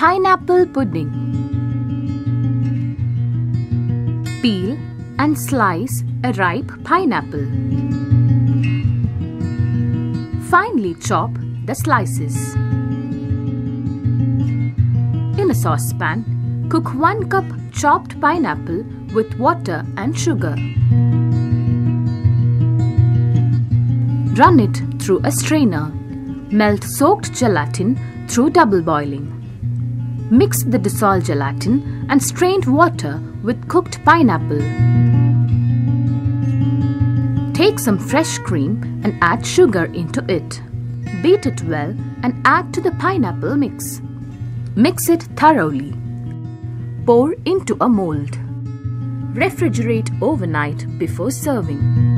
Pineapple pudding. Peel and slice a ripe pineapple. Finely chop the slices. In a saucepan, cook 1 cup chopped pineapple with water and sugar. Run it through a strainer. Melt soaked gelatin through double boiling. Mix the dissolved gelatin and strained water with cooked pineapple. Take some fresh cream and add sugar into it. Beat it well and add to the pineapple mix. Mix it thoroughly. Pour into a mold. Refrigerate overnight before serving.